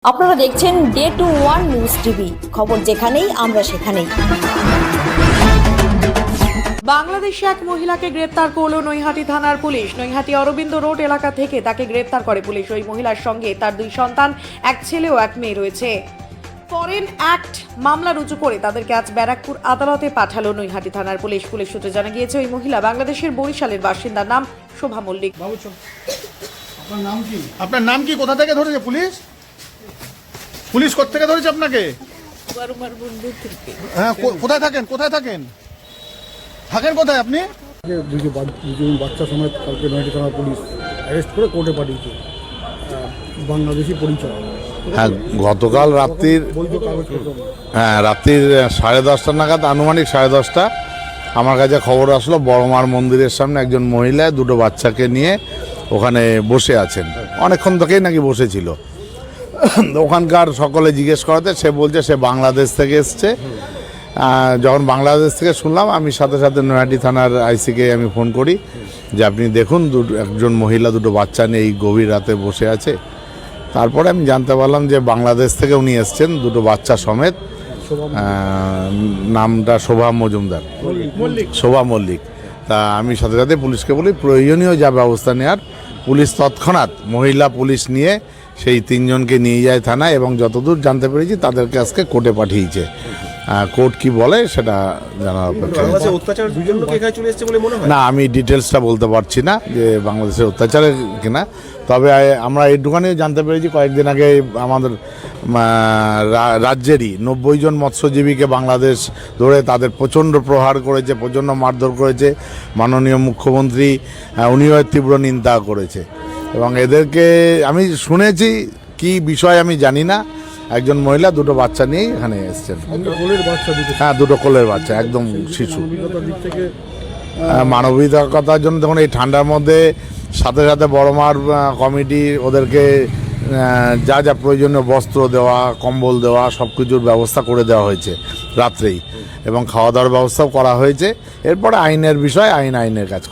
আপনারা দেখছেন day two one news TV, খবর যেখানেই আমরা সেখানেই। বাংলাদেশে এক মহিলাকে গ্রেপ্তার করল নৈহাটি থানার পুলিশ। নৈহাটি অরবিন্দ রোড এলাকা থেকে তাকে গ্রেপ্তার করে পুলিশ। ওই মহিলার সঙ্গে তার 2 সন্তান, এক ছেলে ও এক মেয়ে রয়েছে। ফরেন অ্যাক্ট মামলা রুজু করে তাদেরকে আজ ব্যারাকপুর আদালতে পাঠালো নৈহাটি থানার পুলিশ। পুলিশ সূত্রে জানা গিয়েছে ওই মহিলা বাংলাদেশের বরিশালের বাসিন্দা, নাম শোভা মল্লিক। আপনার নাম কি? কোথা থেকে ধরেছে পুলিশ? পুলিশ কোথা থেকে ধরেছে আপনাকে? হ্যাঁ, কোথায় থাকেন? কোথায় থাকেন কোথায় আপনি? দুজন বাচ্চা সমেত কালকে নৈহাটি থানা পুলিশ অ্যারেস্ট করে কোর্টে পাঠিয়েছে। বাংলাদেশি পরিচয়। হ্যাঁ, গতকাল রাত্রির রাত্রির 10:30 নাগাদ, আনুমানিক 10:30 আমার কাছে খবর আসলো বড়মার মন্দিরের সামনে একজন মহিলা 2 বাচ্চাকে নিয়ে ওখানে বসে আছেন। অনেকক্ষণ থেকেই নাকি বসেছিল। ওখানকার সকলে জিজ্ঞেস করাতে সে বলছে সে বাংলাদেশ থেকে এসছে। যখন বাংলাদেশ থেকে শুনলাম, আমি সাথে সাথে নৈহাটি থানার আইসিকে আমি ফোন করি যে আপনি দেখুন একজন মহিলা 2 বাচ্চা নিয়ে এই গভীর রাতে বসে আছে। তারপরে আমি জানতে পারলাম যে বাংলাদেশ থেকে উনি এসছেন 2 বাচ্চা সমেত। নামটা শোভা মজুমদার, শোভা মল্লিক। তা আমি সাথে সাথে পুলিশকে বলি প্রয়োজনীয় যা ব্যবস্থা নেওয়ার। পুলিশ তৎক্ষণাৎ মহিলা পুলিশ নিয়ে সেই 3 জনকে নিয়ে যায় থানায়, এবং যতদূর জানতে পেরেছি তাদেরকে আজকে কোর্টে পাঠিয়েছে। কোর্ট কি বলে সেটা জানার অপেক্ষা। না, আমি ডিটেলসটা বলতে পারছি না যে বাংলাদেশের অত্যাচারের কিনা। তবে আমরা এইটুখানি জানতে পেরেছি কয়েকদিন আগে আমাদের রাজ্যেরই 90 জন মৎস্যজীবীকে বাংলাদেশ ধরে তাদের প্রচণ্ড প্রহার করেছে, প্রচণ্ড মারধর করেছে। মাননীয় মুখ্যমন্ত্রী উনিও তীব্র নিন্দা করেছে, এবং এদেরকে আমি শুনেছি কি বিষয় আমি জানি না। একজন মহিলা 2 বাচ্চা নিয়েই এখানে এসছেন। হ্যাঁ, 2 কোলের বাচ্চা, একদম শিশু। মানবিকতার জন্য দেখুন, এই ঠান্ডার মধ্যে সাথে সাথে বড়মার কমিটি ওদেরকে যা যা প্রয়োজনীয় বস্ত্র দেওয়া, কম্বল দেওয়া, সব কিছুর ব্যবস্থা করে দেওয়া হয়েছে রাত্রেই, এবং খাওয়া দাওয়ার ব্যবস্থাও করা হয়েছে। এরপরে আইনের বিষয়, আইনের কাজ করবে।